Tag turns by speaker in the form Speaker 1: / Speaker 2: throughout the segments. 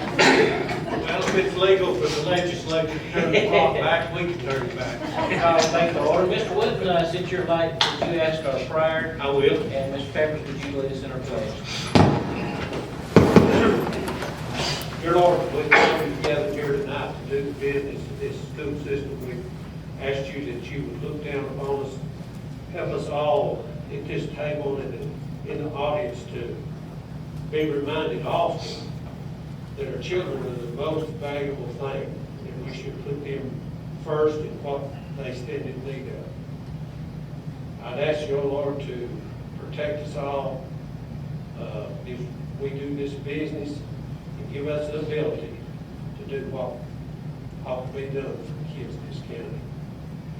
Speaker 1: Well, if it's legal for the legislature to turn the clock back, we can turn it back.
Speaker 2: Thank the order. Mr. Wood, since you're late, would you ask our prayer?
Speaker 1: I will.
Speaker 2: And Mr. Peppers, would you lead us in our pledge?
Speaker 1: Dear Lord, we come together here tonight to do the business of this school system. We asked you that you would look down upon us, help us all at this table and in the audience to be reminded often that our children are the most valuable thing, and we should put them first in what they stand in need of. I'd ask you, O Lord, to protect us all if we do this business, and give us the ability to do what ought to be done for the kids in this county.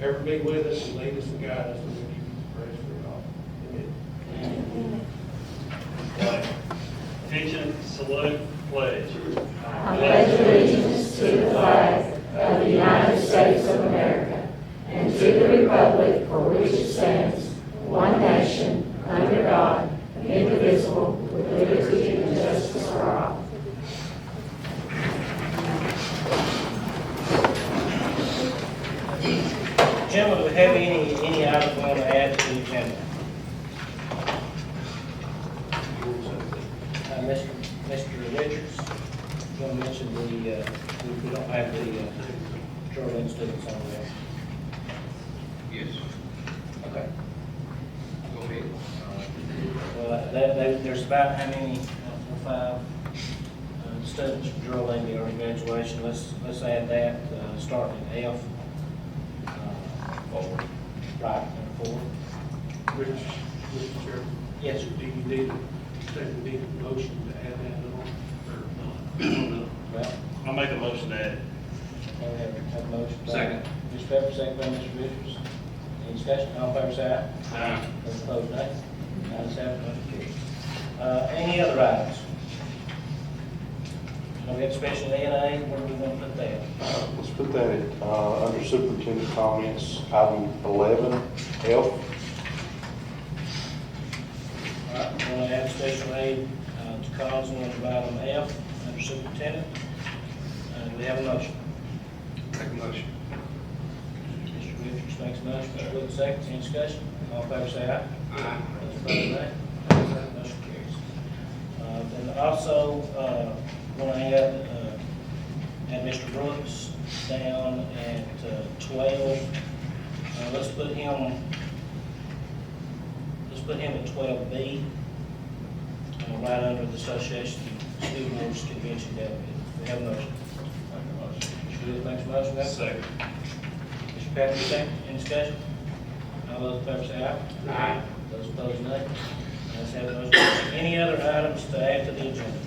Speaker 1: Ever be with us and lead us and guide us, and we give you praise for it all. Amen.
Speaker 3: Attention, salute, pledge.
Speaker 4: I pledge allegiance to the flag of the United States of America and to the republic for which it stands, one nation, under God, indivisible, with liberty and justice for all.
Speaker 2: Gentlemen, do we have any items we want to add to the agenda? Mr. Richards, you want to mention we don't have the Jordan students on there.
Speaker 5: Yes,
Speaker 2: Okay.
Speaker 5: go ahead.
Speaker 2: Well, there's about how many, 5 students from Gerald Lady are in graduation. Let's add that, starting at F. 4. Right, number 4.
Speaker 1: Mr. Chairman?
Speaker 2: Yes, sir.
Speaker 1: Do you need a motion to add that on, or not?
Speaker 2: Well,
Speaker 3: I'll make a motion to add.
Speaker 2: we have a motion. by
Speaker 5: Second.
Speaker 2: Mr. Pepper, second by Mr. Richards. Any discussion? All in favor, say aye.
Speaker 3: Aye.
Speaker 2: Those opposed, nay. Ayes have it, motion carries. Any other items? We have special A&A, where do we want to put that?
Speaker 6: Let's put that at, under superintendent comments, item 11F.
Speaker 2: All right, we're going to add special aid to cause under item F, under superintendent. Do we have a motion?
Speaker 5: Make a motion.
Speaker 2: Mr. Richards makes a motion, Mr. Wood seconds, any discussion? All in favor say aye.
Speaker 5: Aye.
Speaker 2: Those opposed, nay. Ayes have it, motion carries. Then also, want to add Mr. Brooks down at 12. Let's put him at 12B, right under the Association of School Boards Convention Delegate. We have a motion. Mr. Williams makes a motion. That's
Speaker 3: Second.
Speaker 2: Mr. Patrick, second. Any discussion? All those in favor say aye.
Speaker 5: Aye.
Speaker 2: Those opposed, nay. Ayes have it, motion carries. Any other items to add to the agenda?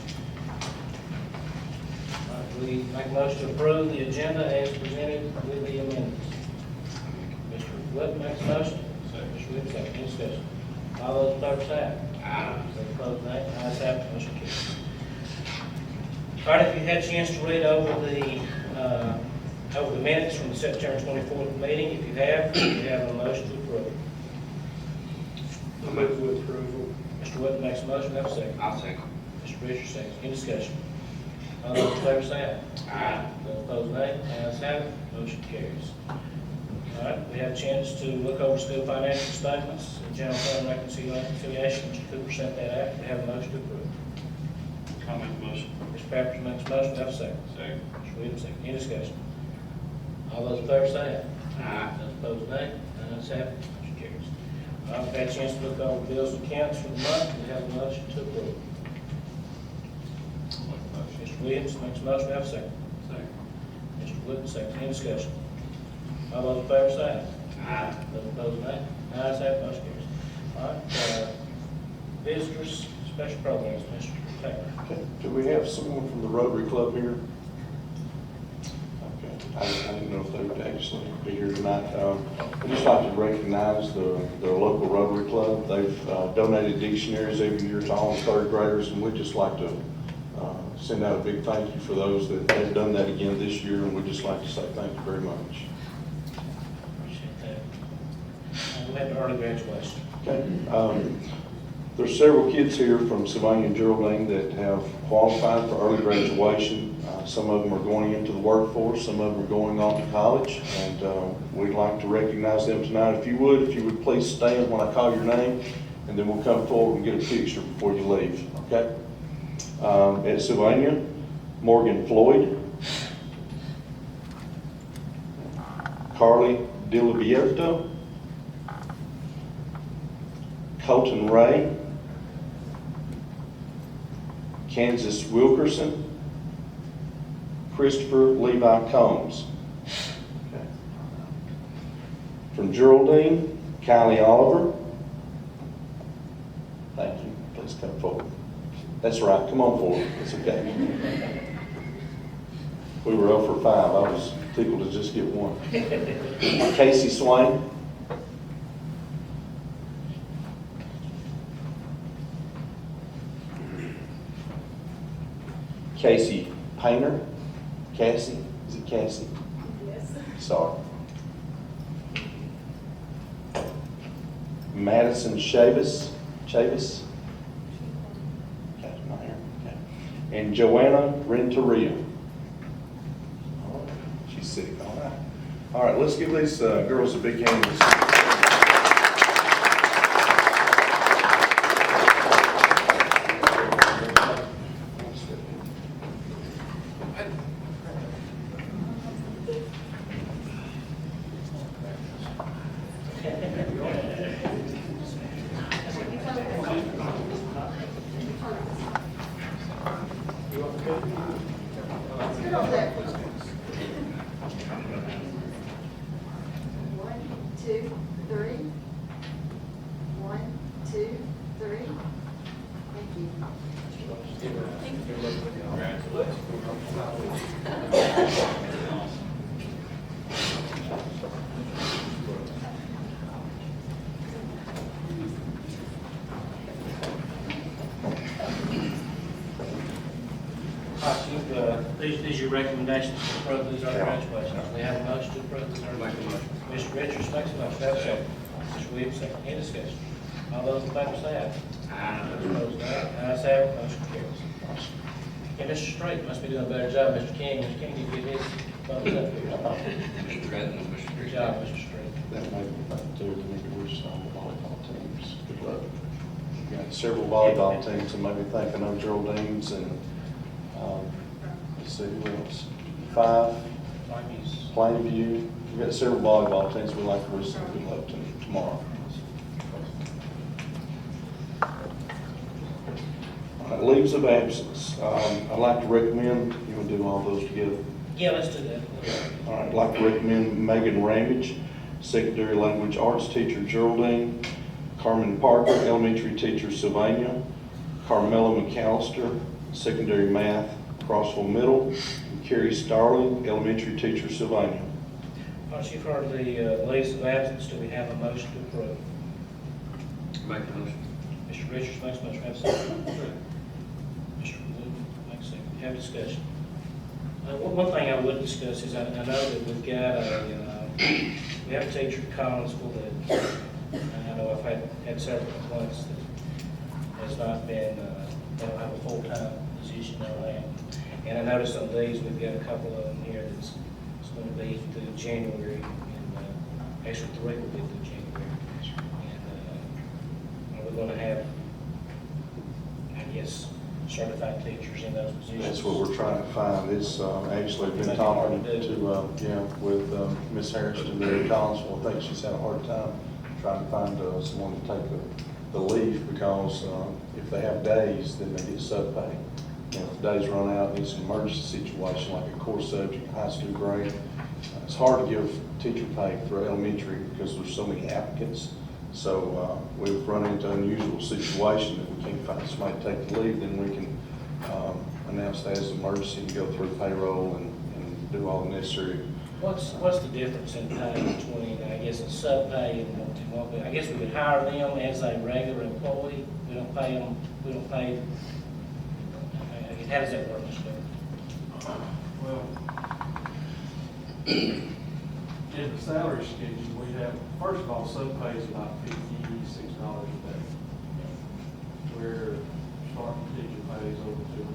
Speaker 2: All right, we make a motion to approve the agenda as presented with the amendments. Mr. Wood makes a motion. Mr. Wood, second. Any discussion? All those in favor say aye.
Speaker 5: Aye.
Speaker 2: Those opposed, nay. Ayes have it, motion carries. All right, if you had a chance to read over the minutes from the September 24th meeting, if you have a motion to approve.
Speaker 1: I move with approval.
Speaker 2: Mr. Wood makes a motion, have a second.
Speaker 5: I'll second.
Speaker 2: Mr. Richards seconds. Any discussion? All those in favor say aye.
Speaker 5: Aye.
Speaker 2: Those opposed, nay. Ayes have it, motion carries. All right, we have a chance to look over school financial statements, general fund reconciliation. Mr. Cooper sent that out. We have a motion to approve.
Speaker 3: I'll make a motion.
Speaker 2: Mr. Pepperidge makes a motion, have a second.
Speaker 3: Second.
Speaker 2: Mr. Williams, second. Any discussion? All those in favor say aye.
Speaker 5: Aye.
Speaker 2: Those opposed, nay. Ayes have it, motion carries. All right, we've had a chance to look over bills and accounts for the month. We have a motion to approve. Mr. Williams makes a motion, have a second.
Speaker 1: Second.
Speaker 2: Mr. Wood, second. Any discussion? All those in favor say aye.
Speaker 5: Aye.
Speaker 2: Those opposed, nay. Ayes have it, motion carries. All right, visitors, special programs, Mr. Taylor.
Speaker 6: Okay, do we have someone from the Rotary Club here? Okay, I didn't know if they would actually be here tonight. I'd just like to recognize the local Rotary Club. They've donated dictionaries every year to all the third graders, and we'd just like to send out a big thank you for those that have done that again this year, and we'd just like to say thank you very much.
Speaker 2: Appreciate that. We have early graduation.
Speaker 6: Okay, There's several kids here from Sylvania and Geraldine that have qualified for early graduation. Some of them are going into the workforce, some of them are going on to college, and we'd like to recognize them tonight. If you would please stand when I call your name, and then we'll come forward and get a picture before you leave, okay? At Sylvania, Morgan Floyd, Carly DiLibierto, Colton Ray, Kansas Wilkerson, Christopher Levi Combs. Okay. From Geraldine, Kylie Oliver. Thank you. Please come forward. That's right. Come on forward. It's okay. We were 0 for 5. I was tickled to just get one. Casey Swain. Casey Painter. Cassie? Is it Cassie?
Speaker 7: Yes.
Speaker 6: Sorry. Madison Chavis. Chavis? Okay, not here. Okay. And Joanna Renteria. All right. She's sitting. All right. All right, let's give these girls a big hand.
Speaker 2: These are your recommendations to approve these early graduations. We have a motion to approve these early graduations. Mr. Richards makes a motion. Have a second. Mr. Williams, second. Any discussion? All those in favor say aye. Aye. Those opposed, nay. Ayes have it, motion carries. Okay, Mr. Strait must be doing a better job. Mr. King, you get his thumbs up here. Good job, Mr. Strait.
Speaker 6: That might be about to make it worse on the volleyball teams. Good luck. We've got several volleyball teams, and maybe think I know Geraldine's and, let's see who else. 5, Plainview. We've got several volleyball teams we'd like to wish them good luck to tomorrow. All right, leaves of absence. I'd like to recommend, you want to do all those together?
Speaker 2: Yeah, let's do that.
Speaker 6: All right, I'd like to recommend Megan Ramage, secondary language arts teacher, Geraldine; Carmen Parker, elementary teacher, Sylvania; Carmela McAllister, secondary math, Crossville Middle; and Carrie Starling, elementary teacher, Sylvania.
Speaker 2: Once you've heard the leaves of absence, do we have a motion to approve?
Speaker 5: Make a motion.
Speaker 2: Mr. Richards makes a motion. Have a second. Mr. Wood makes a second. Have a discussion. One thing I would discuss is I know that we've got we have a teacher at Collinsville that I know I've had several complaints that has not been, they don't have a full-time position on that. And I noticed on these, we've got a couple of them here that's going to be through January, and actually 3 will be through January. And we're going to have, I guess, certified teachers in those positions.
Speaker 6: That's what we're trying to find. It's actually been talking to, with Ms. Harrison there at Collinsville. I think she's had a hard time trying to find someone to take the leave, because if they have days, then they get sub-pay. If the days run out, and it's an emergency situation like a core subject, high school grade, it's hard to give teacher pay for elementary because there's so many applicants. So we've run into an unusual situation that we can't find somebody to take the leave, then we can announce that as an emergency and go through payroll and do all the necessary.
Speaker 2: What's the difference in pay between, I guess, a sub-pay and what we, I guess we could hire them as a regular employee? We don't pay them, how does that work, Mr. Clerk?
Speaker 8: Well, in the salary schedule, we have, first of all, sub-pay is about $56 a day. where starting teacher pays over $200.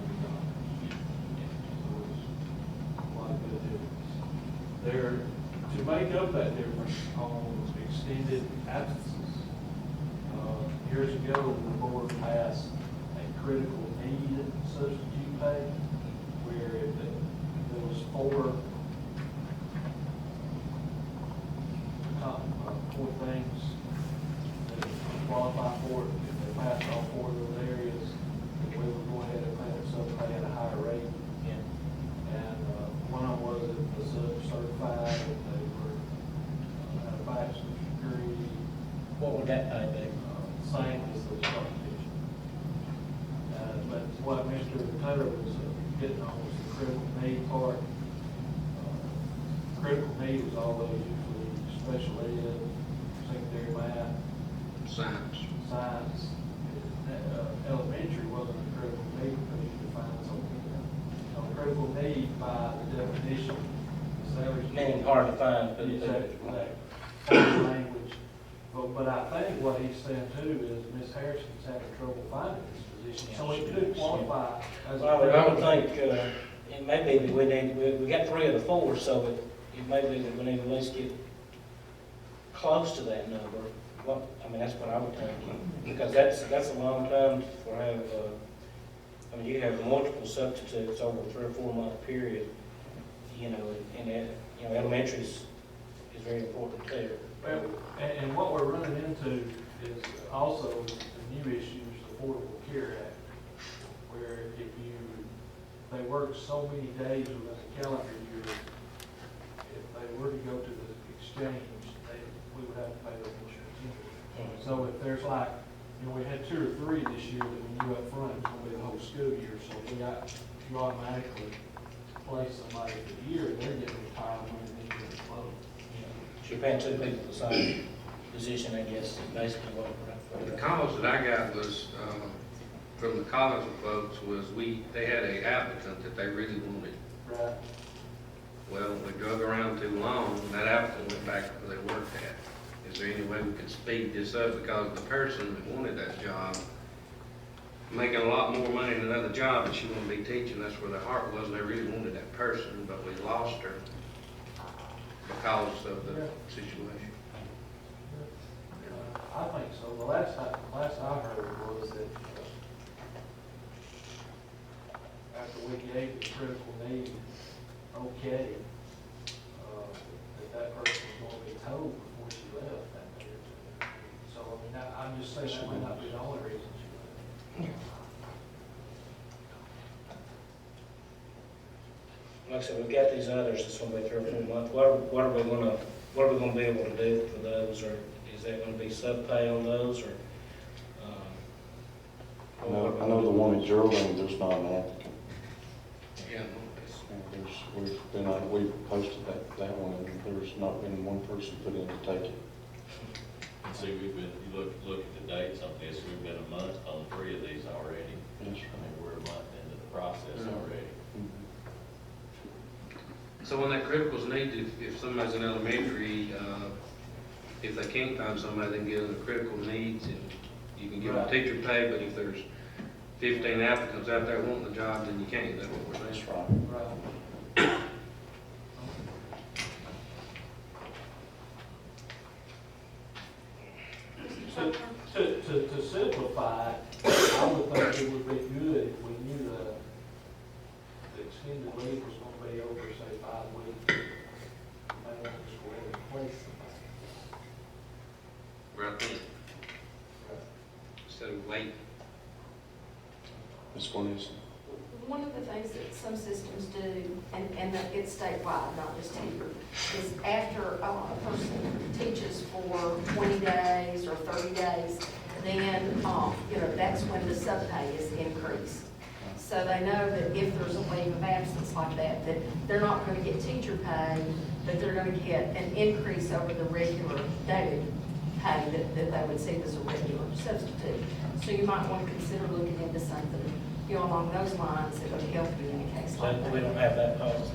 Speaker 8: So it's quite a bit of difference. There, to make up that difference on extended absences, years ago, the board passed a critical need substitute pay, where if there was four things that qualify for it, if they passed all four of those areas, then we would go ahead and pay them some pay at a higher rate. And one of them was if the sub certified, if they were had a bachelor's degree,
Speaker 2: What would that pay be?
Speaker 8: same as the starting teacher. But what Mr. Taylor was getting on was the critical need part. Critical need was always usually special ed, secondary math,
Speaker 5: Science.
Speaker 8: science. Elementary wasn't a critical need because you could find something. Critical need by the definition, the salary.
Speaker 2: Meaning hard to find, but.
Speaker 8: Exactly, foreign language. But I think what he's saying too is Ms. Harrison's having trouble finding this position, so it could qualify as.
Speaker 2: Well, I would think, it may be that we got 3 of the 4, so it may be that we need to at least get close to that number. Well, I mean, that's what I would think, because that's a long time for have, I mean, you have multiple substitutes over a 3 or 4 month period, and elementary is very important too.
Speaker 8: Well, and what we're running into is also the new issues, the Affordable Care Act, where they work so many days within a calendar year, if they were to go to the exchange, we would have to pay their insurance anyway. So if there's like, we had 2 or 3 this year that we knew up front it was going to be the whole school year, so you automatically place somebody for the year, they're getting retirement and then getting closed.
Speaker 2: So you're paying 2 people the same position, I guess, is basically what
Speaker 5: The
Speaker 2: we're.
Speaker 5: calls that I got was, from the college folks, was they had a applicant that they really wanted.
Speaker 8: Right.
Speaker 5: Well, we drug around too long, and that applicant went back where they worked at. Is there any way we could speed this up? Because the person that wanted that job, making a lot more money in another job, and she wanted to be teaching, that's where their heart was, and they really wanted that person, but we lost her because of the situation.
Speaker 8: I think so. The last I heard was that after we gave the critical need, okay, that person was going to be told before she left that day or 2. So, I mean, I'm just saying that may not be the only reason she left.
Speaker 2: Like I said, we've got these others, it's gonna be 3 or 4 months. What are we gonna be able to do for those, or is that gonna be sub-pay on those, or?
Speaker 6: I know the one at Geraldine, there's not an applicant.
Speaker 5: Yeah,
Speaker 6: We've posted that one, and there's not been one person put in to take it.
Speaker 7: And see, you look at the dates on this, we've been a month on 3 of these already.
Speaker 6: Yes,
Speaker 7: I mean, we're a month into the process already.
Speaker 5: So when that critical's needed, if somebody's in elementary, if they can't find somebody, they can get in the critical needs, and you can give them teacher pay, but if there's 15 applicants out there wanting the job, then you can't. That's what we're saying.
Speaker 6: That's right.
Speaker 8: Right. To simplify, I would think it would be good if we knew the extended leave was going to be over, say, 5 weeks. You may want to just go ahead and place somebody.
Speaker 5: Right then. Instead of waiting.
Speaker 6: Ms. Cornelius?
Speaker 4: One of the things that some systems do, and that it's statewide, not just here, is after a person teaches for 20 days or 30 days, then, that's when the sub-pay is increased. So they know that if there's a leave of absence like that they're not going to get teacher pay, but they're going to get an increase over the regular daily pay that they would see as a regular substitute. So you might want to consider looking into something, along those lines that would help you in a case like that.
Speaker 2: We don't have that policy.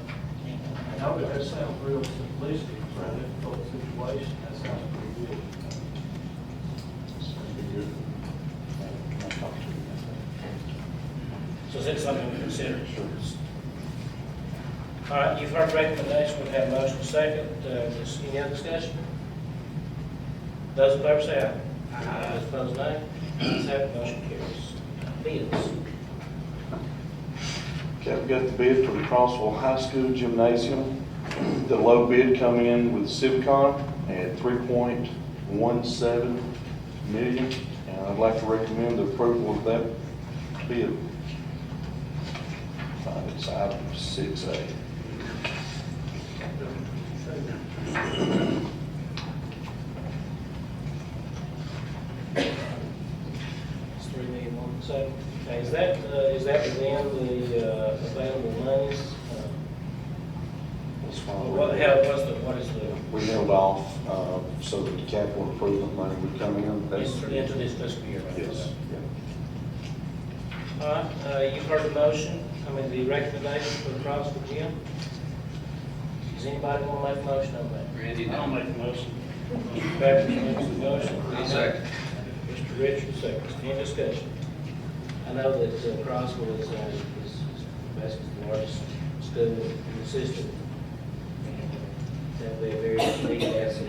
Speaker 8: I know that sounds real simplistic for a difficult situation. That sounds pretty good.
Speaker 6: That'd be good. I'll talk to you.
Speaker 2: is it something to consider? All right, you've heard the recommendation, we've had a motion second, any other discussion? Those in favor say aye. Aye. Those opposed, nay. Ayes have it, motion carries. Bids.
Speaker 6: Okay, we got the bid for the Crossville High School Gymnasium. The low bid come in with Civicon at $3.17 million, and I'd like to recommend the approval of that bid. It's item 6A.
Speaker 2: It's $3,170,000. Okay, is that within the available monies?
Speaker 6: That's fine.
Speaker 2: What is the,
Speaker 6: We held off so that the capital improvement money would come in. That's
Speaker 2: into this fiscal year? Right?
Speaker 6: Yes.
Speaker 2: All right, you've heard the motion, the recommendation for the Crossville Gym. Does anybody want to make a motion on that?
Speaker 5: Randy,
Speaker 3: I'll make the motion.
Speaker 2: Mr. Pepper makes the motion.
Speaker 5: I'll second.
Speaker 2: Mr. Richards seconds. Any discussion? I know that Crossville is basically the largest school in the system. And that'll be a very needed asset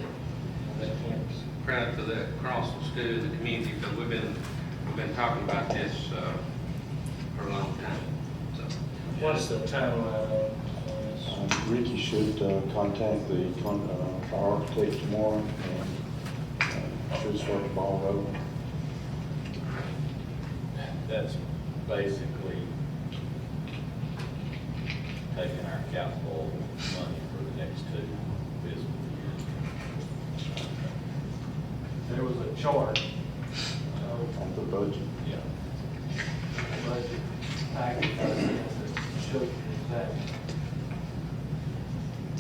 Speaker 2: on that campus.
Speaker 5: Proud for that Crossville School, the community, because we've been talking about this for a long time, so.
Speaker 2: What's the timeline on this?
Speaker 6: Ricky should contact our architect tomorrow and should start the ball rolling.
Speaker 7: That's basically taking our capital money for the next 2 fiscal years.
Speaker 8: There was a chart,
Speaker 6: On the budget.
Speaker 7: Yeah.
Speaker 8: budget package that showed you exactly.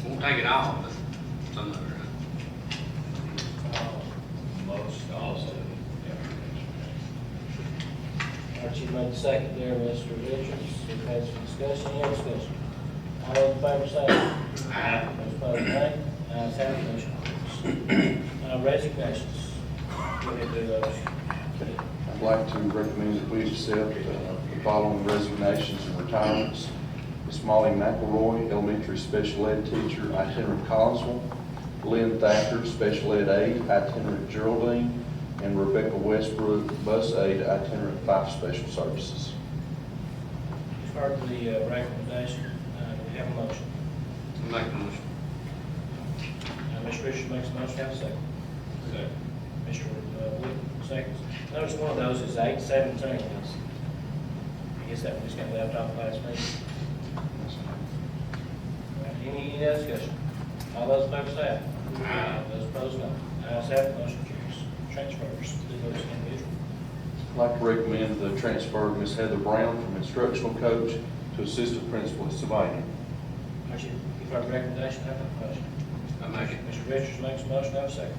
Speaker 5: Won't take it all, but some of it.
Speaker 7: Most also,
Speaker 2: Archie made the second there, Mr. Richards. We've had some discussion, any discussion? All those in favor say aye.
Speaker 5: Aye.
Speaker 2: Those opposed, nay. Ayes have it, motion carries. Resignations. Go ahead and do those.
Speaker 6: I'd like to recommend that we accept the following resignations and retirements. Miss Molly McElroy, elementary special ed teacher, itinerant Collinsville. Lynn Thacker, special ed aide, itinerant Geraldine. And Rebecca Westbrook, bus aide, itinerant Fife Special Services.
Speaker 2: You've heard the recommendation. Do we have a motion?
Speaker 5: Make the motion.
Speaker 2: Mr. Richards makes a motion, have a second.
Speaker 7: Second.
Speaker 2: Mr. Wood, seconds. Notice one of those is 817. I guess that one just got left off last meeting. Any other discussion? All those in favor say aye. Aye. Those opposed, no. Ayes have it, motion carries. Transfers, do those individually.
Speaker 6: I'd like to recommend the transfer of Miss Heather Brown from instructional coach to assistant principal at Sylvania.
Speaker 2: Archie, you've heard the recommendation, have a motion.
Speaker 5: I make it.
Speaker 2: Mr. Richards makes a motion, have a second.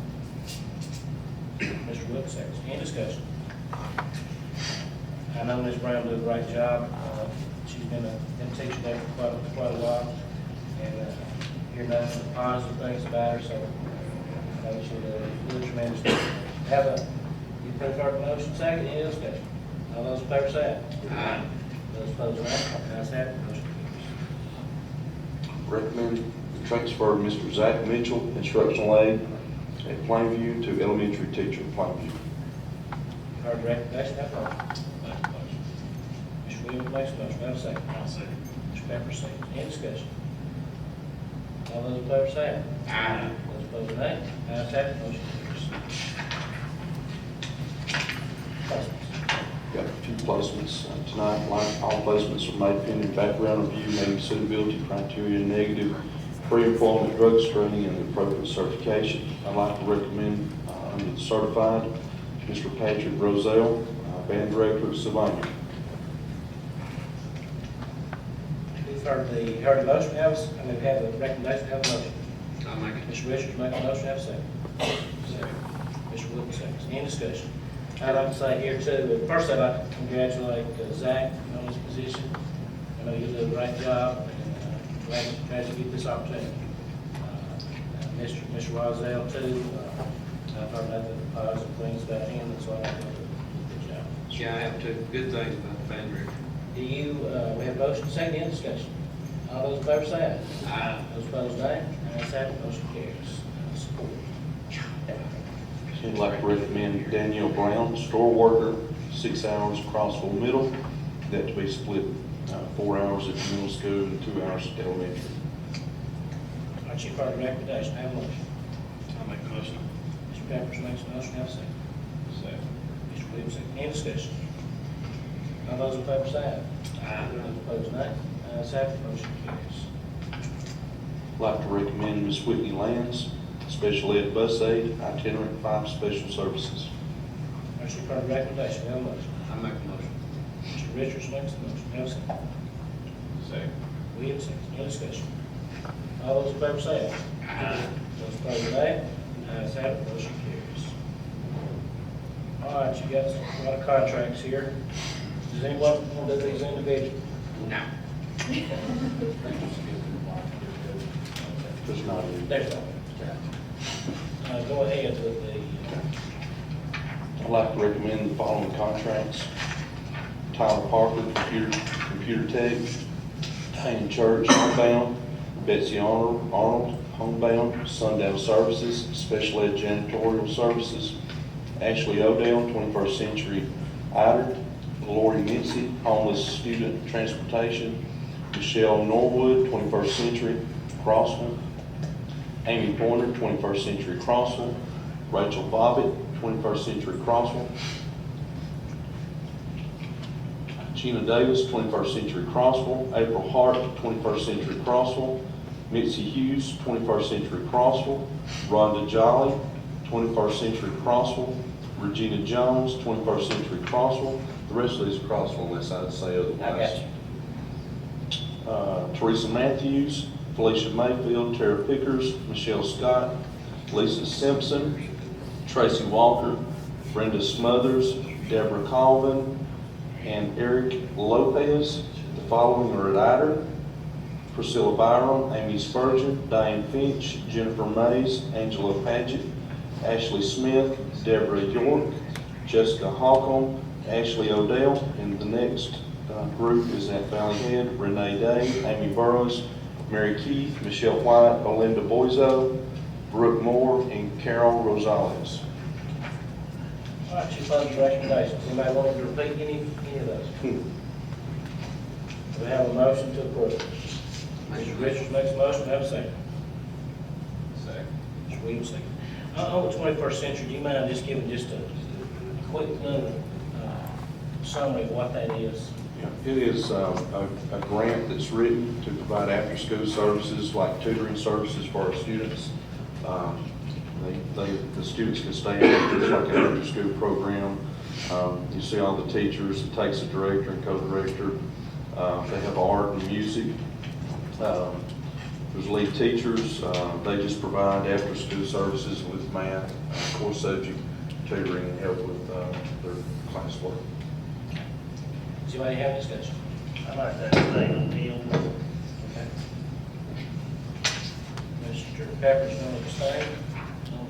Speaker 2: Mr. Wood seconds. Any discussion? I know Ms. Brown did a great job. She's been teaching there for quite a while, and hear nothing but positive things about her, so I know she'll do a tremendous job. You've heard the motion, second, any discussion? All those in favor say aye.
Speaker 5: Aye.
Speaker 2: Those opposed, nay. Ayes have it, motion carries.
Speaker 6: Recommend the transfer of Mr. Zach Mitchell, instructional aide at Plainview, to elementary teacher at Plainview.
Speaker 2: Heard the recommendation, have a motion.
Speaker 7: make the motion.
Speaker 2: Mr. Williams makes a motion, have a second.
Speaker 3: I'll second.
Speaker 2: Mr. Pepper seconds. Any discussion? All those in favor say aye.
Speaker 5: Aye.
Speaker 2: Those opposed, nay. Ayes have it, motion carries. Placements.
Speaker 6: Got a few placements tonight. Like all placements are made pending background review, meeting suitability criteria, negative pre-employment drug screening, and the appropriate certification. I'd like to recommend under the certified, Mr. Patrick Roselle, band director of Sylvania.
Speaker 2: We've heard the motion, we've had the recommendation, have a motion.
Speaker 5: I make it.
Speaker 2: Mr. Richards makes a motion, have a second. Mr. Wood seconds. Any discussion? I'd like to say here too, first I'd like to congratulate Zach on his position. I know you did a great job, and glad to get this opportunity. Mr. Roselle too, I've heard nothing but positive things about him, and so I think he did a good job.
Speaker 5: Yeah, I have two good things about the band director.
Speaker 2: Do you, we have motion, second, any discussion? All those in favor say aye. Aye. Those opposed, nay. Ayes have it, motion carries. Support.
Speaker 6: I'd like to recommend Danielle Brown, store worker, 6 hours Crossville Middle. That to be split 4 hours at the middle school and 2 hours at elementary.
Speaker 2: All right, you've heard the recommendation, have a motion.
Speaker 3: I'll make the motion.
Speaker 2: Mr. Pepperidge makes a motion, have a second.
Speaker 7: Second.
Speaker 2: Mr. Williams, second. Any discussion? All those in favor say aye. Aye. Those opposed, nay. Ayes have it, motion carries.
Speaker 6: I'd like to recommend Ms. Whitney Lands, special ed bus aide, itinerant 5 special services.
Speaker 2: All right, you've heard the recommendation, have a motion.
Speaker 5: I make a motion.
Speaker 2: Mr. Richards makes a motion, have a second.
Speaker 7: Second.
Speaker 2: Williams, second. Any discussion? All those in favor say aye. Aye. Those opposed, nay. Ayes have it, motion carries. All right, you got a lot of contracts here. Does anyone want to do these individually?
Speaker 5: No.
Speaker 6: There's not any.
Speaker 2: There's no. Go ahead with the,
Speaker 6: I'd like to recommend the following contracts. Tyler Parker, computer tech. Diane Church, homebound. Betsy Arnold, homebound. Sundown Services, special ed janitorial services. Ashley Odell, 21st Century Ider. Lori Mitzi, homeless student transportation. Michelle Norwood, 21st Century Crossville. Amy Pointer, 21st Century Crossville. Rachel Bobbitt, 21st Century Crossville. Gina Davis, 21st Century Crossville. April Hart, 21st Century Crossville. Mitzi Hughes, 21st Century Crossville. Rhonda Jolly, 21st Century Crossville. Regina Jones, 21st Century Crossville. The rest of these are Crossville unless I say otherwise.
Speaker 2: I got you.
Speaker 6: Teresa Matthews, Felicia Mayfield, Tara Pickers, Michelle Scott, Lisa Simpson, Tracy Walker, Brenda Smothers, Deborah Colvin, and Eric Lopez. The following are at Ider: Priscilla Byram, Amy Spurgeon, Diane Finch, Jennifer Mays, Angela Paget, Ashley Smith, Deborah York, Jessica Holcomb, Ashley Odell, and the next group is at Valley Head: Renee Day, Amy Burrows, Mary Keith, Michelle White, Belinda Boizo, Brooke Moore, and Carol Rosales.
Speaker 2: All right, you've heard the recommendations. Anybody want to repeat any of those? Do we have a motion to approve? Mr. Richards makes a motion, have a second.
Speaker 7: Second.
Speaker 2: Mr. Williams, second. On the 21st Century, do you mind just giving just a quick little summary of what that is?
Speaker 6: It is a grant that's written to provide after-school services like tutoring services for our students. The students can stay in just like an after-school program. You see all the teachers, it takes a director and co-director. They have art and music. There's lead teachers. They just provide after-school services with math, core subject tutoring, and help with their classwork.
Speaker 2: Does anybody have any discussion?
Speaker 3: I like that thing on Neil.
Speaker 2: Okay. Mr. Pepperidge, going to abstain on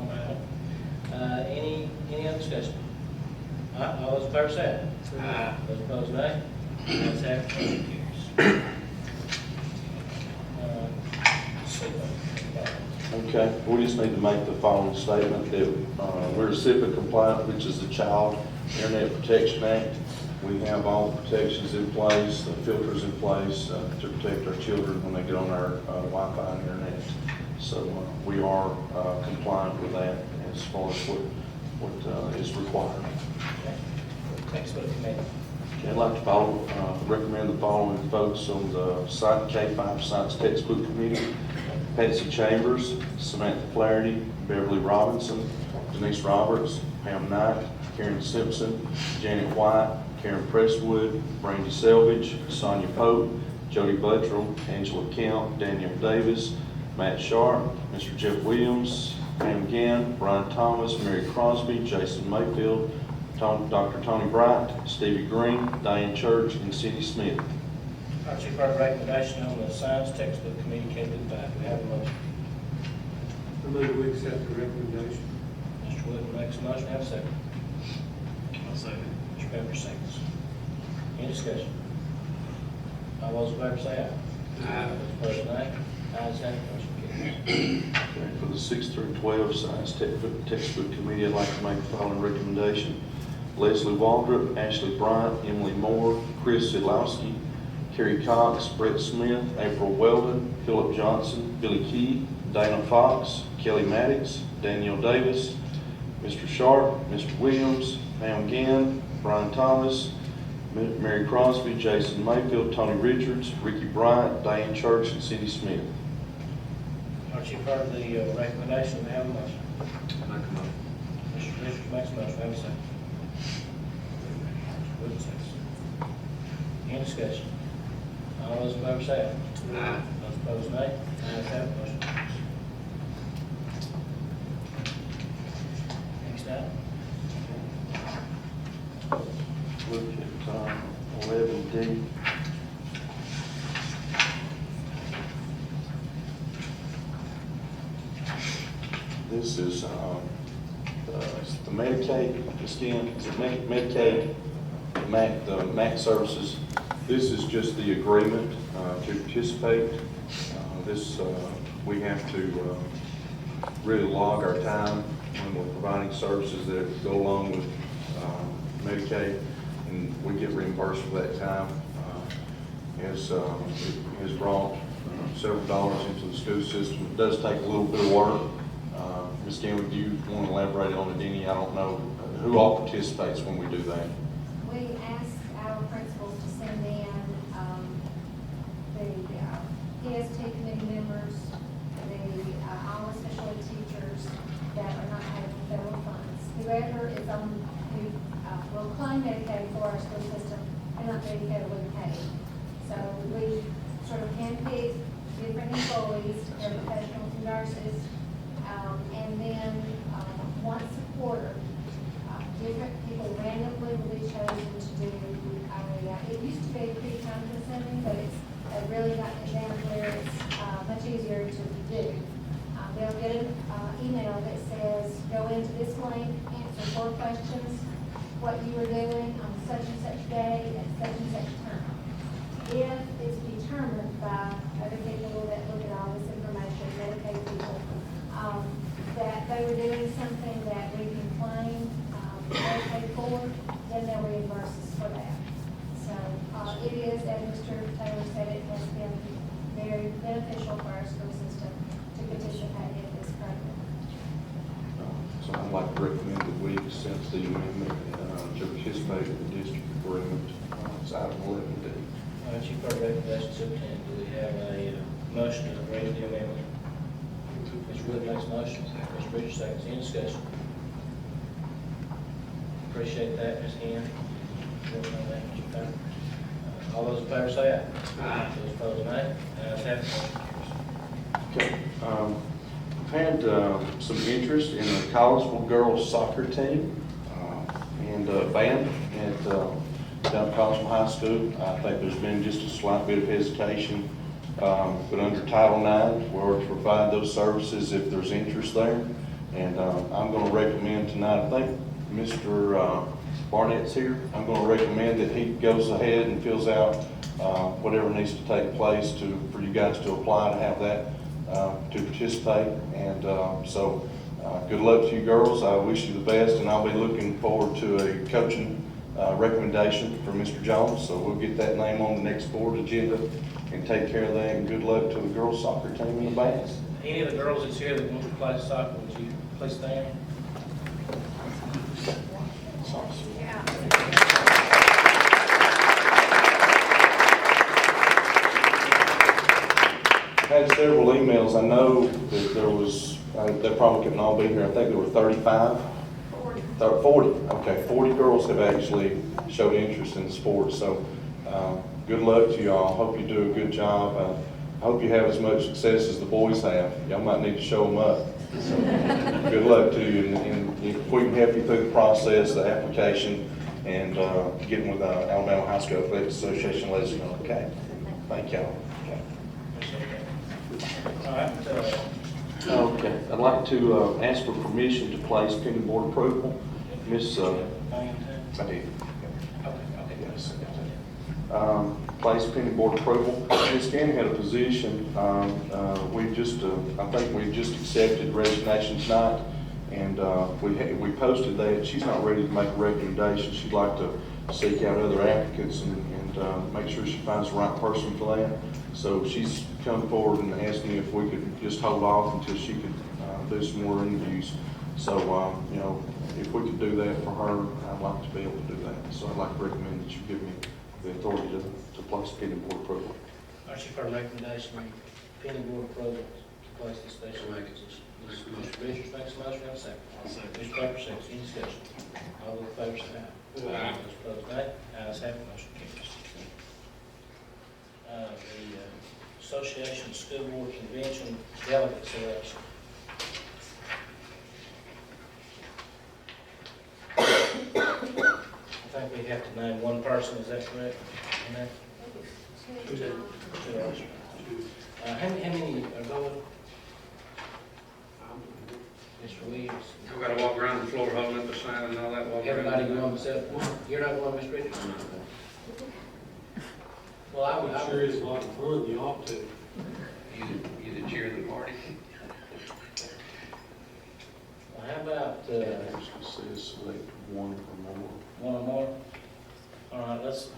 Speaker 2: the item. Any other discussion? All right, all those in favor say aye. Aye. Those opposed, nay. Ayes have it, motion carries.
Speaker 6: Okay, we just need to make the following statement that we're CIPA compliant, which is the Child Internet Protection Act. We have all the protections in place, the filters in place to protect our children when they get on our Wi-Fi and internet. So we are compliant with that as far as what is required.
Speaker 2: Thanks for the committee.
Speaker 6: I'd like to recommend the following folks on the K-5 Science Textbook Committee: Patsy Chambers, Samantha Flaherty, Beverly Robinson, Denise Roberts, Pam Knight, Karen Simpson, Janet White, Karen Presswood, Brandy Selvage, Sonia Pope, Jody Buttrell, Angela Kemp, Daniel Davis, Matt Sharp, Mr. Jeff Williams, Pam Gann, Brian Thomas, Mary Crosby, Jason Mayfield, Dr. Tony Bright, Stevie Green, Diane Church, and Cindy Smith.
Speaker 2: All right, you've heard the recommendation on the Science Textbook Committee, K-5. We have a motion.
Speaker 1: I move we accept the recommendation.
Speaker 2: Mr. Wood makes a motion, have a second.
Speaker 3: I'll second.
Speaker 2: Mr. Pepper seconds. Any discussion? All those in favor say aye.
Speaker 5: Aye.
Speaker 2: Those opposed, nay. Ayes have it, motion carries.
Speaker 6: Okay, for the 6 through 12 science textbook committee, I'd like to make the following recommendation. Leslie Waldrop, Ashley Bryant, Emily Moore, Chris Zilowski, Kerry Cox, Brett Smith, April Weldon, Philip Johnson, Billy Key, Dana Fox, Kelly Maddox, Danielle Davis, Mr. Sharp, Mr. Williams, Pam Gann, Brian Thomas, Mary Crosby, Jason Mayfield, Tony Richards, Ricky Bryant, Diane Church, and Cindy Smith.
Speaker 2: Aren't you part of the recommendation? We have a motion.
Speaker 5: Make a motion.
Speaker 2: Mr. Richards makes a motion. Have a second. Mr. Wood seconds. Any discussion? All those in favor say aye.
Speaker 5: Aye.
Speaker 2: Those opposed, nay. Ayes have it, motion carries. Next item.
Speaker 6: Look at 11D. This is the Medicaid, skin, is it Medicaid, the MAC services. This is just the agreement to participate. We have to really log our time when we're providing services that go along with Medicaid, and we get reimbursed for that time. It has brought several dollars into the school system. It does take a little bit of work. Ms. Gamble, do you want to elaborate on it any? I don't know who all participates when we do that.
Speaker 9: We ask our principals to send in the PST committee members, all the special ed teachers that are not having federal funds. Whoever is on, who will claim Medicaid for our school system and not be federally paid. So we sort of handpick different employees, their professionals and nurses, and then once a quarter, different people randomly will be chosen to do it used to be pretty time consuming, but it's really gotten it down where it's much easier to do. They'll get an email that says, go into this link, answer 4 questions, what you were doing on such and such day at such and such time. If it's determined by other people that look at all this information, Medicaid people, that they were doing something that we can claim Medicaid for, then they'll reimburse us for that. So it is, as Mr. Taylor said, it has been very beneficial for our school system to participate in this program.
Speaker 6: So I'd like to recommend that we accept the amendment to participate in the district agreement. It's item 11D.
Speaker 2: All right, you've heard the recommendation, Superintendent. Do we have a motion to agree to the amendment? Mr. Wood makes a motion. Mr. Richards seconds. Any discussion? Appreciate that, Ms. Hand. Working on that, Mr. Taylor. All those in favor say aye.
Speaker 5: Aye.
Speaker 2: Those opposed, nay. Ayes have it, motion carries.
Speaker 6: Okay. We've had some interest in the Collinsville girls soccer team and band at down at Collinsville High School. I think there's been just a slight bit of hesitation, but under Title IX, we're to provide those services if there's interest there. And I'm going to recommend tonight, I think Mr. Barnett's here. I'm going to recommend that he goes ahead and fills out whatever needs to take place for you guys to apply to have that to participate. And so good luck to you girls. I wish you the best, and I'll be looking forward to a coaching recommendation from Mr. Jones. So we'll get that name on the next board agenda and take care of that. And good luck to the girls soccer team and the bands.
Speaker 2: Any of the girls that's here that want to play soccer, would you please stand?
Speaker 6: I've had several emails. I know that there was, they probably couldn't all be here. I think there were 35. 40. Okay, 40 girls have actually showed interest in the sport. So good luck to you all. Hope you do a good job. I hope you have as much success as the boys have. Y'all might need to show them up. So, good luck to you, and if we can help you through the process, the application, and getting with Alabama High School Athletics Association, let us know. Okay. Thank y'all. Okay.
Speaker 2: All right,
Speaker 6: Okay. I'd like to ask for permission to place pending board approval. Miss.
Speaker 2: I am too.
Speaker 6: I did.
Speaker 2: Okay,
Speaker 6: Yes. place pending board approval. Ms. Gannon had a position, we just, I think we just accepted resignation tonight, and we posted that. She's not ready to make a recommendation. She'd like to seek out other applicants and make sure she finds the right person for that. So she's come forward and asked me if we could just hold off until she could do some more interviews. So, you know, if we could do that for her, I'd like to be able to do that. So I'd like to recommend that you give me the authority to place pending board approval.
Speaker 2: All right, you've heard a recommendation, pending board approval to place the special position. Mr. Richards makes a motion, have a second. Mr. Pepper, seconds, any discussion? All those in favor say aye.
Speaker 5: Aye.
Speaker 2: Those opposed, nay. Ayes have it, motion carries. The Association School Board Convention delegate selection. I think we have to name one person, is that correct? Annette? Two others. How many are going? Mr. Williams?
Speaker 5: You gotta walk around the floor holding up the sign and all that, walk around.
Speaker 2: Everybody going except one? You're not going, Mr. Richards? Well, I would.
Speaker 1: Sure is a lot of fun, you ought to.
Speaker 5: You the chair of the party?
Speaker 2: Well, how about,
Speaker 6: It says select one or more.
Speaker 2: one or more? All right, let's,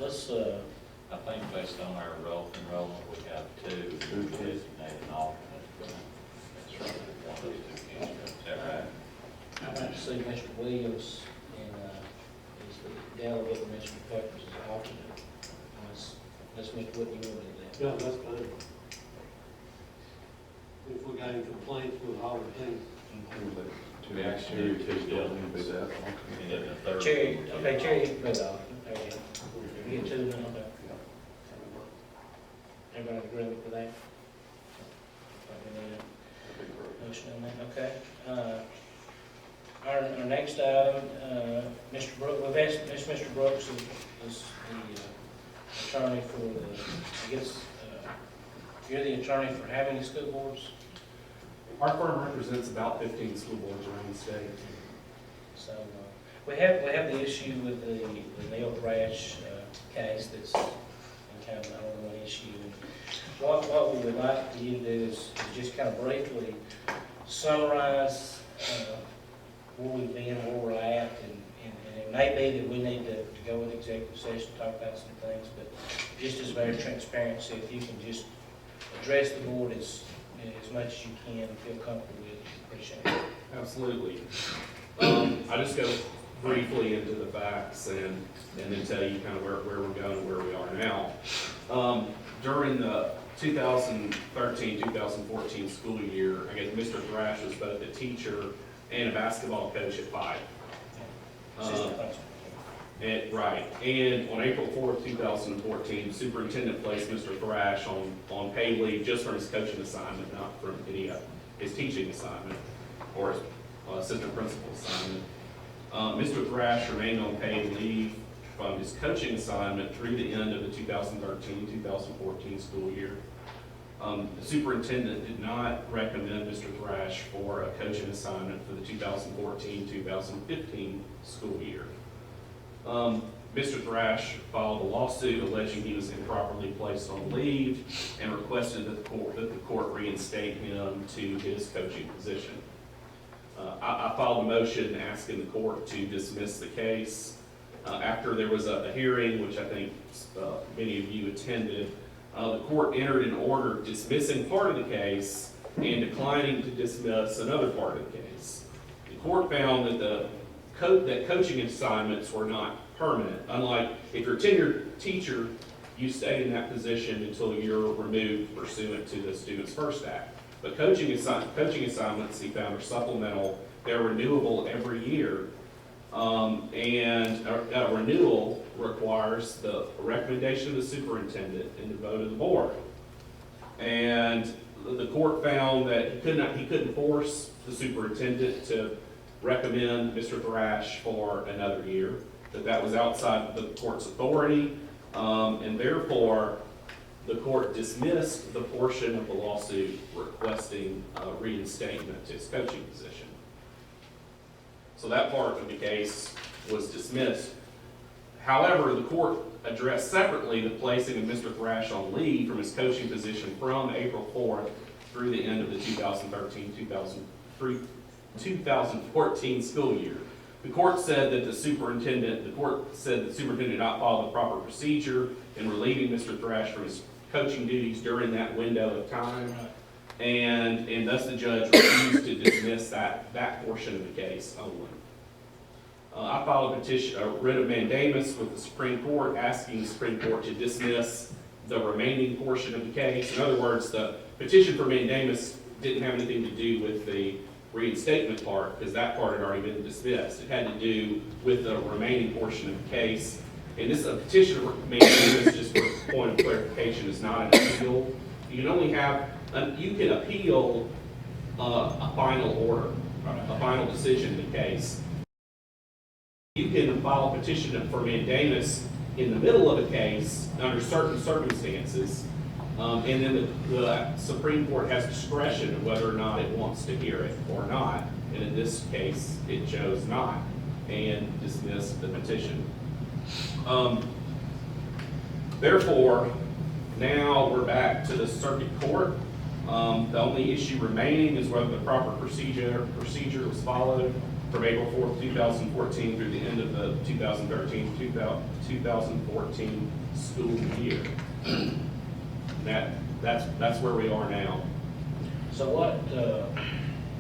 Speaker 7: I think based on our enrollment, we have two designated alternates. That's right, one of those two candidates, is that right?
Speaker 2: I'd like to see Mr. Williams and, as the delegate, and Mr. Peppers as alternate. Unless Mr. Whitney will do that.
Speaker 1: Yeah, that's fine. If we got any complaints, we'll holler at him.
Speaker 7: We actually need two delegates. And then the third.
Speaker 2: Cherry, okay, Cherry, you can put it off. There you go. You get two now, okay. Everybody in agreement with that? Motion on that, okay. Our next item, Mr. Brooks, we've asked, Mr. Brooks is the attorney for the, I guess, you're the attorney for how many school boards?
Speaker 10: Our firm represents about 15 school boards around the state.
Speaker 2: So, we have the issue with the Neil Thrash case that's kind of an ongoing issue. And what we would like you to do is just kind of briefly summarize where we've been, where we're at, and it may be that we need to go with executive session, talk about some things, but just as very transparency, if you can just address the board as much as you can and feel comfortable with it, appreciate it.
Speaker 10: Absolutely. I just go briefly into the facts and then tell you kind of where we're going and where we are now. During the 2013-2014 school year, I guess Mr. Thrash was both a teacher and a basketball coach at Pike.
Speaker 2: Assistant principal.
Speaker 10: Right, and on April 4th, 2014, the superintendent placed Mr. Thrash on paid leave just from his coaching assignment, not from any of his teaching assignment or his assistant principal assignment. Mr. Thrash remained on paid leave from his coaching assignment through the end of the 2013-2014 school year. The superintendent did not recommend Mr. Thrash for a coaching assignment for the 2014-2015 school year. Mr. Thrash filed a lawsuit alleging he was improperly placed on leave and requested that the court reinstate him to his coaching position. I filed a motion asking the court to dismiss the case. After there was a hearing, which I think many of you attended, the court entered an order dismissing part of the case and declining to dismiss another part of the case. The court found that that coaching assignments were not permanent. Unlike if you're a tenured teacher, you stay in that position until you're removed pursuant to the Students First Act. But coaching assignments, he found, are supplemental. They're renewable every year. And a renewal requires the recommendation of the superintendent and the vote of the board. And the court found that he couldn't force the superintendent to recommend Mr. Thrash for another year, that was outside the court's authority, and therefore the court dismissed the portion of the lawsuit requesting reinstatement to his coaching position. So that part of the case was dismissed. However, the court addressed separately the placing of Mr. Thrash on leave from his coaching position from April 4th through the end of the 2014 school year. The court said that the superintendent did not follow the proper procedure in relieving Mr. Thrash from his coaching duties during that window of time, and thus the judge refused to dismiss that portion of the case only. I filed a writ of mandamus with the Supreme Court, asking the Supreme Court to dismiss the remaining portion of the case. In other words, the petition for mandamus didn't have anything to do with the reinstatement part, because that part had already been dismissed. It had to do with the remaining portion of the case. And this petition for mandamus, just for point of clarification, is not an appeal. You can only have, you can appeal a final order, a final decision in the case. You can file a petition for mandamus in the middle of a case under certain circumstances, and then the Supreme Court has discretion of whether or not it wants to hear it or not. And in this case, it chose not and dismissed the petition. Therefore, now we're back to the circuit court. The only issue remaining is whether the proper procedure was followed from April 4th, 2014 through the end of the 2013-2014 school year. That's where we are now.
Speaker 2: So what,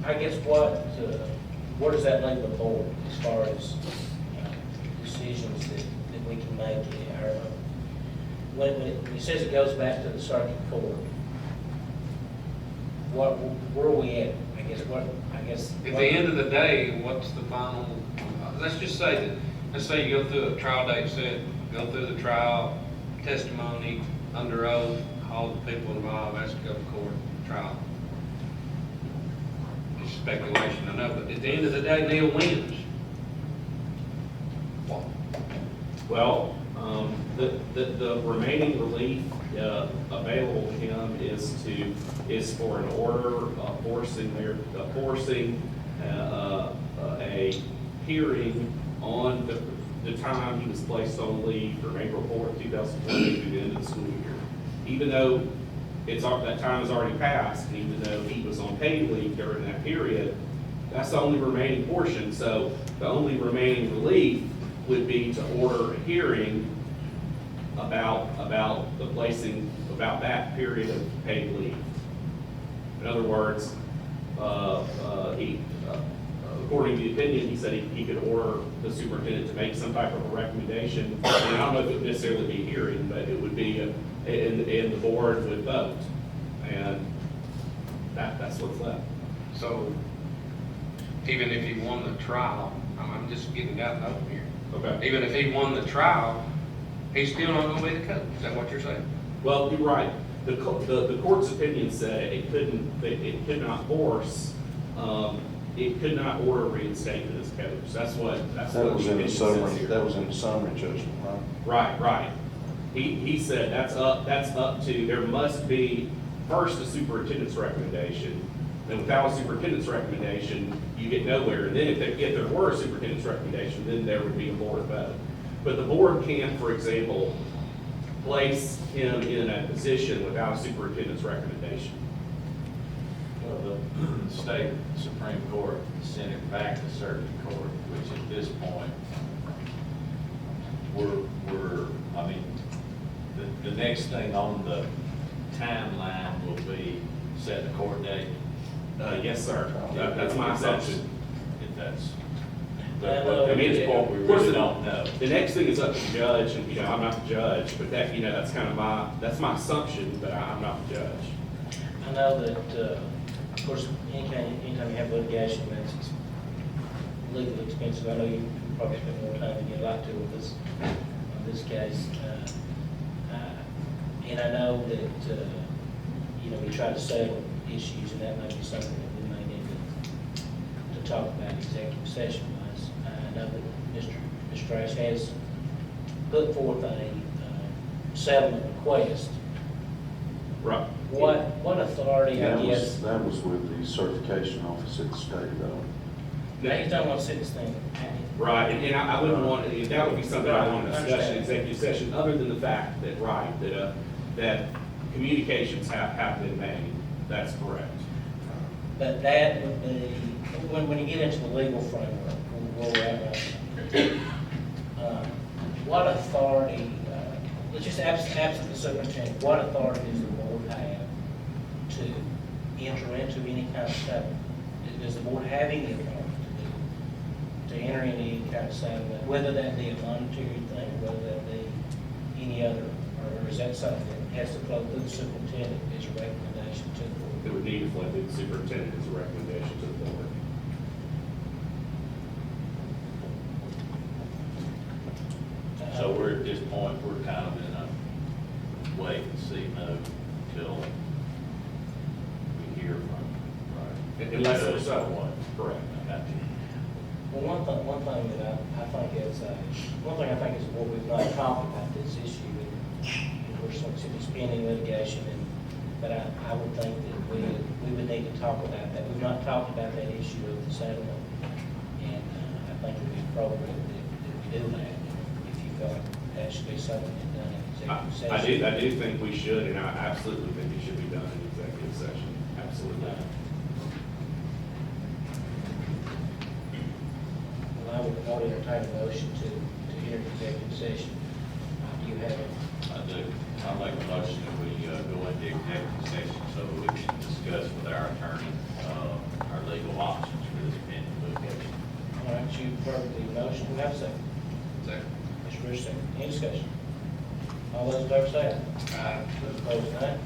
Speaker 2: I guess where does that leave the board as far as decisions that we can make? When it says it goes back to the circuit court, where are we at? At
Speaker 5: the end of the day, what's the final, let's just say that, let's say you go through a trial date set, go through the trial, testimony, under oath, all the people involved has to go to court, trial. It's speculation, I know, but at the end of the day, Neil wins.
Speaker 10: Well, the remaining relief available to him is for an order forcing a hearing on the time he was placed on leave from April 4th, 2014 through the end of the school year. Even though that time has already passed, and even though he was on paid leave during that period, that's the only remaining portion. So the only remaining relief would be to order a hearing about that period of paid leave. In other words, according to the opinion, he said he could order the superintendent to make some type of a recommendation. And I don't know if it would necessarily be a hearing, but it would be, and the board would vote. And that's what's left.
Speaker 5: So even if he won the trial, I'm just getting that over here.
Speaker 10: Okay.
Speaker 5: Even if he won the trial, he's still not gonna be the coach. Is that what you're saying?
Speaker 10: Well, you're right. The court's opinion said it could not force, it could not order reinstatement as coach. That's what
Speaker 6: That
Speaker 10: the
Speaker 6: was in the
Speaker 10: opinion says
Speaker 6: summary,
Speaker 10: here.
Speaker 6: that was in the summary judgment, right?
Speaker 10: Right. He said that's up to, there must be first a superintendent's recommendation, and without a superintendent's recommendation, you get nowhere. And then if there were a superintendent's recommendation, then there would be a board vote. But the board can't, for example, place him in a position without a superintendent's recommendation.
Speaker 7: Well, the state Supreme Court sent it back to circuit court, which at this point, the next thing on the timeline will be set the court date.
Speaker 10: Yes, sir. That's my assumption.
Speaker 7: If that's,
Speaker 2: I
Speaker 7: but
Speaker 10: mean,
Speaker 7: it's what we
Speaker 10: of course,
Speaker 7: really don't know.
Speaker 10: The next thing is up to the judge, and, I'm not the judge, but that's kind of that's my assumption, but I'm not the judge.
Speaker 2: I know that, of course, anytime you have litigation, that's legal expensive. I know you probably spend more time than you'd like to with this case. And I know that, we try to settle issues, and that may be something that we may need to talk about executive session wise. I know that Mr. Thrash has put forth a settlement request.
Speaker 10: Right.
Speaker 2: What authority, I guess?
Speaker 6: That was with the certification office at the state,
Speaker 2: Now, he's done one sentence thing.
Speaker 10: Right, and I wouldn't want, that would be something I want to discuss in executive session, other than the fact that, right, that communications have been made. That's correct.
Speaker 2: But that would be, when you get into the legal framework, where we're at right now, what authority, let's just absent the superintendent, what authority does the board have to enter into any kind of settlement? Does the board have any authority to enter into any kind of settlement, whether that be a monetary thing, whether that be any other, or is that something that has to flow through the superintendent as a recommendation to the board?
Speaker 10: It would need to flow through the superintendent as a recommendation to the board.
Speaker 7: So we're at this point, we're kind of in a wait and see mode until we hear from, right?
Speaker 10: Unless there's
Speaker 7: someone.
Speaker 10: Correct.
Speaker 7: Got you.
Speaker 2: Well, one thing that I think is, one thing I think is what we've not talked about this issue, and we're sort of spending litigation, but I would think that we would need to talk about that. We've not talked about that issue of the settlement, and I think it would be appropriate that we do that, if you feel like that should be something that's done in executive session.
Speaker 10: I do think we should, and I absolutely think it should be done in executive session. Absolutely.
Speaker 2: Well, I would entertain a motion to enter executive session. Do you have it?
Speaker 7: I do. I'll make a motion that we go into executive session so that we can discuss with our attorney, our legal options for this pending litigation.
Speaker 2: All right, you've heard the motion, we have a second.
Speaker 5: Second.
Speaker 2: Mr. Bruce, second. Any discussion? All those in favor say aye. Those opposed, nay.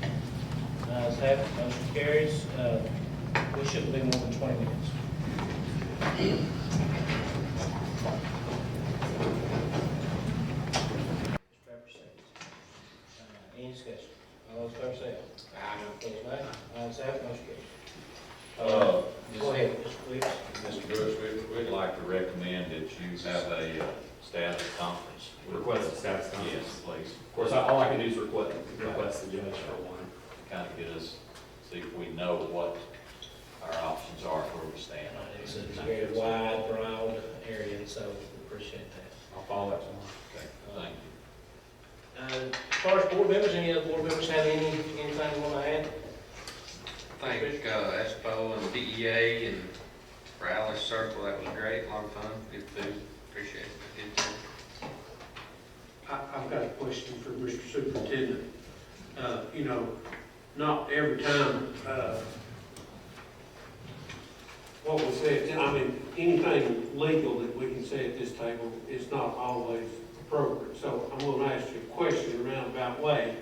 Speaker 2: Ayes have it, motion carries. We shouldn't be more than 20 minutes. Mr. Pepper seconds. Any discussion? All those in favor say aye. Opposed, nay. Ayes have it, motion carries. Go ahead, Mr. Williams.
Speaker 7: Mr. Bruce, we'd like to recommend that you have a status conference.
Speaker 10: Request a status conference.
Speaker 7: Yes, please.
Speaker 10: Of course, all I can do is request the judge for one.
Speaker 7: Kind of get us, see if we know what our options are, where we stand.
Speaker 2: It's a very wide, broad area, so we appreciate that.
Speaker 10: I'll follow that tomorrow.
Speaker 7: Okay, thank you.
Speaker 2: As far as board members, any other board members have anything you want to add?
Speaker 5: Thank Expo and DEA and for Alice Circle, that was great, a lot of fun, good food, appreciate it, good time.
Speaker 1: I've got a question for Mr. Superintendent. You know, not every time, what was said, I mean, anything legal that we can say at this table is not always appropriate. So I'm gonna ask you a question in a roundabout way.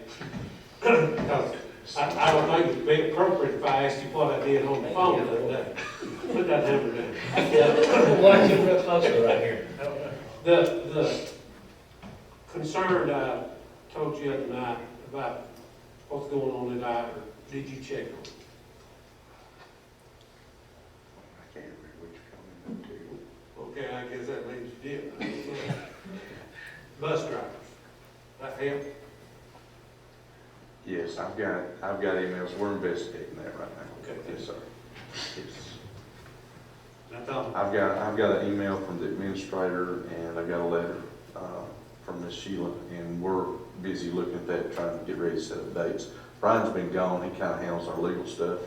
Speaker 1: Because I don't think it'd be appropriate if I asked you what I did on the phone the other day. Put that hammer down.
Speaker 2: Watch it real closely right here.
Speaker 1: The concern I told you the other night about what's going on at Ivor, did you check on it?
Speaker 6: I can't remember which comment to.
Speaker 1: Okay, I guess that means you did. Bus drivers, that help?
Speaker 6: Yes, I've got emails, we're investigating that right now.
Speaker 1: Okay.
Speaker 6: Yes, sir. Yes.
Speaker 1: That's all.
Speaker 6: I've got an email from the administrator, and I've got a letter, from Ms. Sheila, and we're busy looking at that, trying to get ready to set up dates. Brian's been gone, he kind of handles our legal stuff,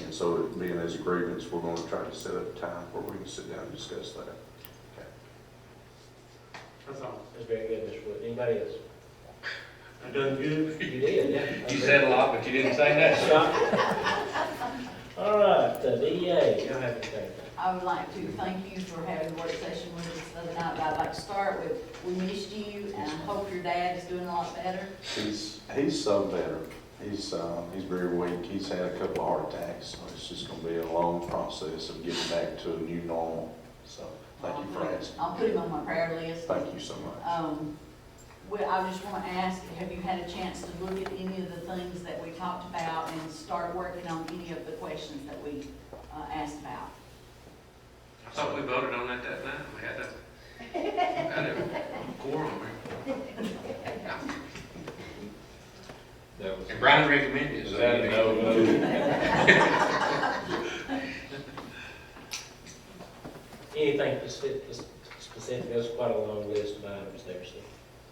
Speaker 6: and so it being as agreements, we're gonna try to set up a time where we can sit down and discuss that. Okay.
Speaker 1: That's all.
Speaker 2: That's very good, Mr. Wood. Anybody else?
Speaker 1: I done good?
Speaker 2: You did, yeah.
Speaker 5: You said a lot, but you didn't say that.
Speaker 2: All right, DEA, y'all have anything?
Speaker 11: I would like to thank you for having a work session with us the other night, but I'd like to start with, we missed you, and I hope your dad is doing a lot better.
Speaker 6: He's so better. He's very weak. He's had a couple of heart attacks, so it's just gonna be a long process of getting back to a new normal. So, thank you for asking.
Speaker 11: I'll put him on my prayer list.
Speaker 6: Thank you so much.
Speaker 11: I just want to ask, have you had a chance to look at any of the things that we talked about and start working on any of the questions that we asked about?
Speaker 5: I thought we voted on that night, we had a quorum there.
Speaker 7: That was.
Speaker 5: And Brian recommended it, so.
Speaker 7: That no,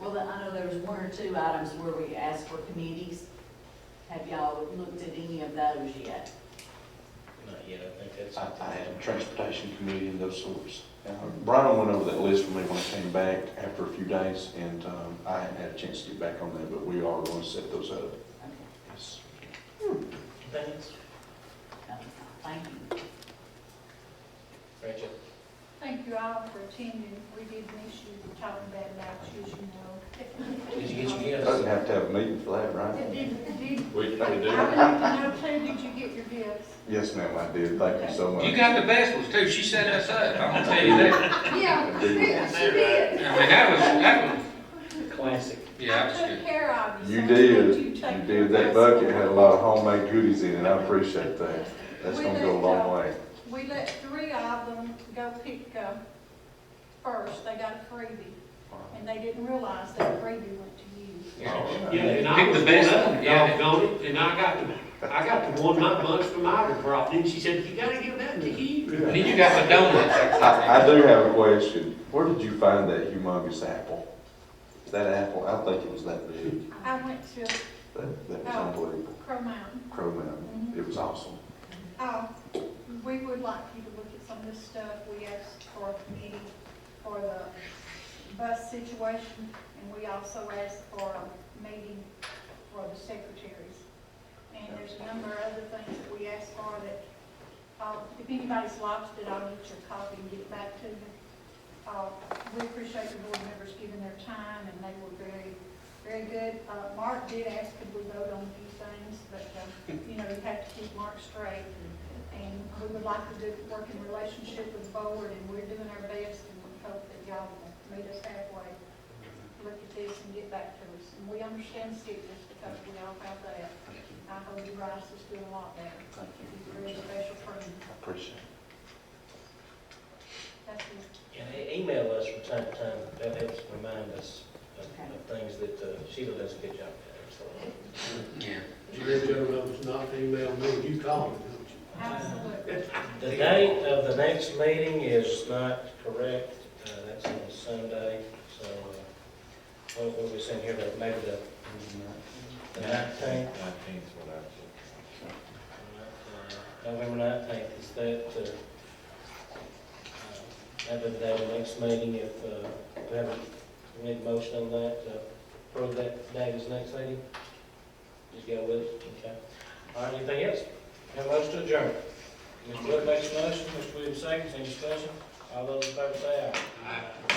Speaker 11: Well, I know there was one or two items where we asked for committees. Have y'all looked at any of those yet?
Speaker 2: Not yet, I think that's.
Speaker 6: I had a transportation committee and those sorts. Brian went over that list for me when I came back after a few days, and I hadn't had a chance to get back on that, but we are going to set those up.
Speaker 11: Okay.
Speaker 6: Yes.
Speaker 2: Thanks.
Speaker 11: Thank you.
Speaker 2: Rachel?
Speaker 12: Thank you all for attending. We did miss you, talking bad about you, as you know.
Speaker 2: Did you get your gifts?
Speaker 6: Doesn't have to have a meeting for that, right?
Speaker 7: We
Speaker 12: I
Speaker 7: do.
Speaker 12: would like to know too, did you get your gifts?
Speaker 6: Yes, ma'am, I did. Thank you so much.
Speaker 5: You got the best ones too, she set us up, I'm gonna tell you that.
Speaker 12: Yeah,
Speaker 6: I did.
Speaker 12: she did.
Speaker 5: I mean, that was,
Speaker 2: Classic.
Speaker 5: yeah, that was
Speaker 12: I
Speaker 5: good.
Speaker 12: took care of you.
Speaker 6: You
Speaker 12: so
Speaker 6: did,
Speaker 12: you take care
Speaker 6: you did.
Speaker 12: of
Speaker 6: That
Speaker 12: us.
Speaker 6: bucket had a lot of homemade goodies in it. I appreciate that. That's gonna go a long way.
Speaker 12: We let 3 of them go pick first. They got a freebie, and they didn't realize that the freebie went to you.
Speaker 1: Yeah, and I
Speaker 5: Pick
Speaker 1: was
Speaker 5: the best
Speaker 1: one of
Speaker 5: one,
Speaker 1: them,
Speaker 5: yeah.
Speaker 1: doggone it, and I got the one my bunch from Ivy brought, then she said, you gotta give that to you.
Speaker 5: And then you got the donuts.
Speaker 6: I do have a question. Where did you find that humongous apple? That apple, I think it was that big.
Speaker 12: I went to
Speaker 6: That was unbelievable.
Speaker 12: Crow Mountain.
Speaker 6: Crow Mountain. It was awesome.
Speaker 12: We would like you to look at some of this stuff. We asked for a committee for the bus situation, and we also asked for a meeting for the secretaries. And there's a number of other things that we asked for that, if anybody's lost it, I'll get your copy and get it back to you. We appreciate the board members giving their time, and they were very, very good. Mark did ask, could we vote on a few things, but, you know, you have to keep Mark straight. And we would like to work in relationship with the board, and we're doing our best, and we hope that y'all will meet us halfway. Look at this and get back to us. And we understand sickness because we all have that. I hope you Rice is doing a lot better. He's a really special friend.
Speaker 6: I appreciate it.
Speaker 12: That's it.
Speaker 2: And email us from time to time, that helps remind us of things that Sheila does a good job at, so.
Speaker 5: Yeah.
Speaker 1: Your gentleman was not to email me, you called me, don't you?
Speaker 12: Absolutely.
Speaker 2: The date of the next meeting is not correct, that's on Sunday, so, what will we send here, maybe the 19th? November 19th, is that, that'll be the day of the next meeting, if, we haven't, we need a motion on that, approve that date as next meeting? Just go with it, okay. All right, anything else? Have a motion to adjourn. Mr. Wood makes a motion, Mr. Williams seconds, any discussion? All those in favor say aye.
Speaker 5: Aye.